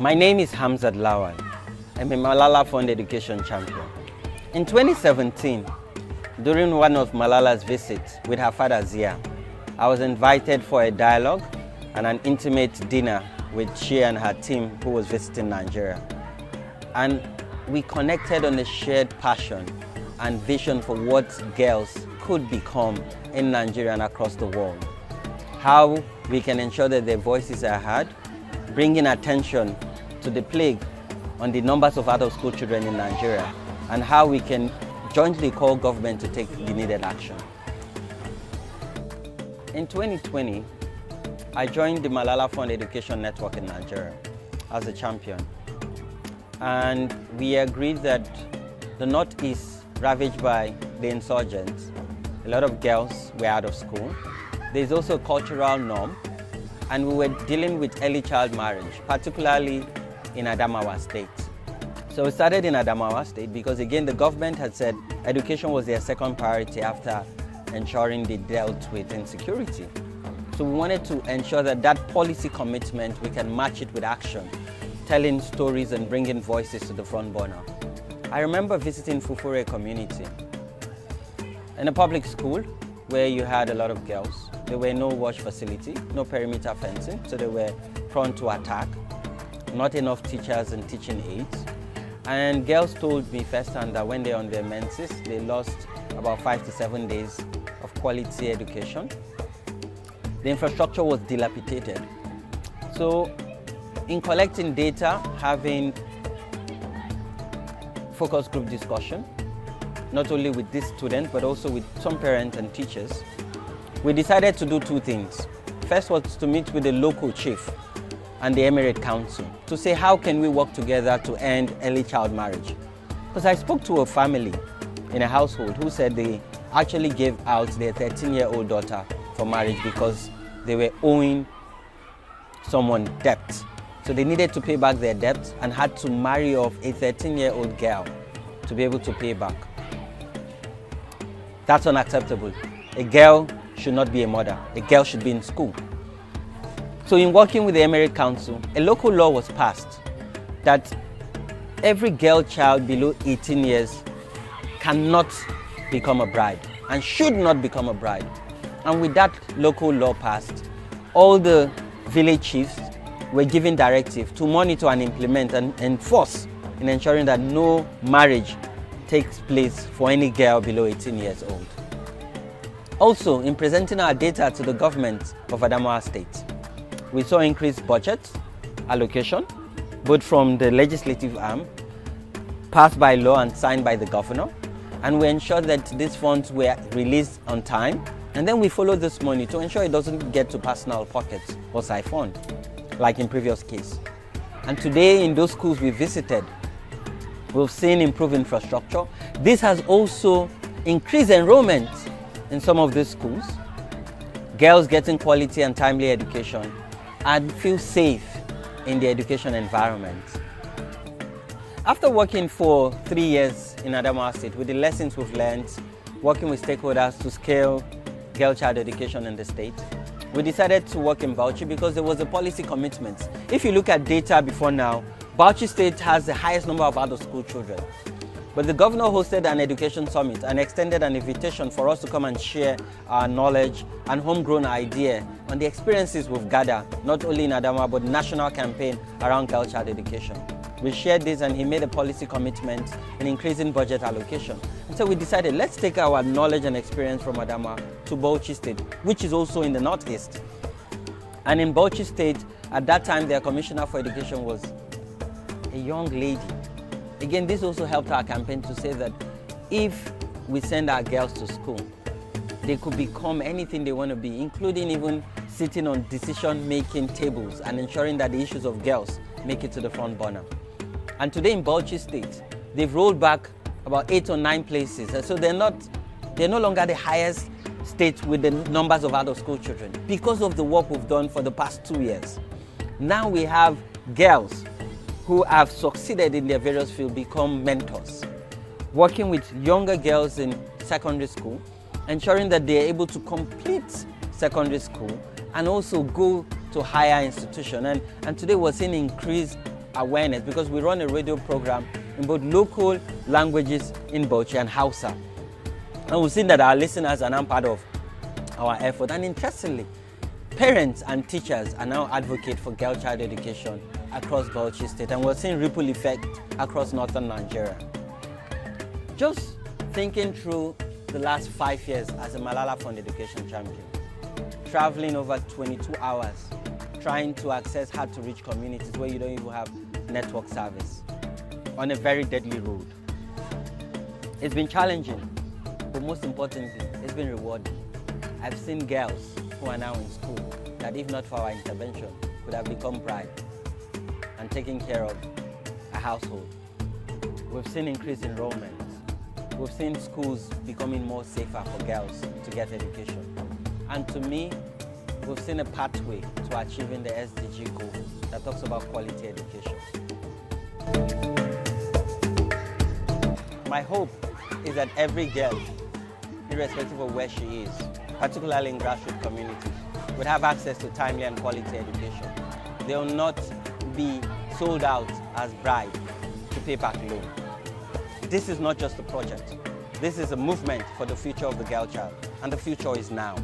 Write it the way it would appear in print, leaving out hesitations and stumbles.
My name is Hamzat Lawal. I'm a Malala Fund Education champion. In 2017, during one of Malala's visits with her father Zia, I was invited for a dialogue and an intimate dinner with she and her team who was visiting Nigeria. And we connected on a shared passion and vision for what girls could become in Nigeria and across the world. How we can ensure that their voices are heard, bringing attention to the plague on the numbers of out of school children in Nigeria, and how we can jointly call government to take the needed action. In 2020, I joined the Malala Fund Education Network in Nigeria as a champion. And we agreed that the Northeast, ravaged by the insurgents, a lot of girls were out of school. There's also a cultural norm, and we were dealing with early child marriage, particularly in Adamawa State. So we started in Adamawa State because, again, the government had said education was their second priority after ensuring they dealt with insecurity. So we wanted to ensure that that policy commitment, we can match it with action, telling stories and bringing voices to the front burner. I remember visiting Fufure community in a public school where you had a lot of girls. There were no wash facility, no perimeter fencing, so they were prone to attack. Not enough teachers and teaching aids. And girls told me firsthand that when they're on their menses, they lost about 5 to 7 days of quality education. The infrastructure was dilapidated. So in collecting data, having focus group discussion, not only with these students, but also with some parents and teachers, we decided to do two things. First was to meet with the local chief and the Emirate Council to say how can we work together to end early child marriage. Because I spoke to a family in a household who said they actually gave out their 13-year-old daughter for marriage because they were owing someone debt. So they needed to pay back their debt and had to marry off a 13-year-old girl to be able to pay back. That's unacceptable. A girl should not be a mother. A girl should be in school. So in working with the Emirate Council, a local law was passed that every girl child below 18 years cannot become a bride and should not become a bride. And with that local law passed, all the village chiefs were given directive to monitor and implement and enforce in ensuring that no marriage takes place for any girl below 18 years old. Also, in presenting our data to the government of Adamawa State, we saw increased budget allocation, both from the legislative arm, passed by law and signed by the governor, and we ensured that these funds were released on time, and then we followed this money to ensure it doesn't get to personal pockets or siphoned, like in previous case. And today, in those schools we visited, we've seen improved infrastructure. This has also increased enrollment in some of these schools, girls getting quality and timely education, and feel safe in the education environment. After working for 3 years in Adamawa State with the lessons we've learned, working with stakeholders to scale girl child education in the state, we decided to work in Bauchi because there was a policy commitment. If you look at data before now, Bauchi State has the highest number of out-of-school children. But the governor hosted an education summit and extended an invitation for us to come and share our knowledge and homegrown idea on the experiences we've gathered, not only in Adamawa, but national campaign around girl child education. We shared this and he made a policy commitment in increasing budget allocation. And so we decided, let's take our knowledge and experience from Adamawa to Bauchi State, which is also in the Northeast. And in Bauchi State, at that time, their commissioner for education was a young lady. Again, this also helped our campaign to say that if we send our girls to school, they could become anything they want to be, including even sitting on decision-making tables and ensuring that the issues of girls make it to the front burner. And today in Bauchi State, they've rolled back about 8 or 9 places. And so they're no longer the highest state with the numbers of out-of-school children because of the work we've done for the past 2 years. Now we have girls who have succeeded in their various fields become mentors, working with younger girls in secondary school, ensuring that they are able to complete secondary school and also go to higher institution. And today we're seeing increased awareness, because we run a radio program in both local languages in Bauchi and Hausa. And we've seen that our listeners are now part of our effort. And interestingly, parents and teachers are now advocate for girl child education across Bauchi State, and we're seeing ripple effect across northern Nigeria. Just thinking through the last 5 years as a Malala Fund Education champion, traveling over 22 hours, trying to access hard-to-reach communities where you don't even have network service, on a very deadly road. It's been challenging, but most importantly, it's been rewarding. I've seen girls who are now in school that, if not for our intervention, would have become bride and taking care of a household. We've seen increased enrollment. We've seen schools becoming more safer for girls to get education. And to me, we've seen a pathway to achieving the SDG goal that talks about quality education. My hope is that every girl, irrespective of where she is, particularly in grassroots communities, would have access to timely and quality education. They will not be sold out as bride to pay back loan. This is not just a project. This is a movement for the future of the girl child, and the future is now.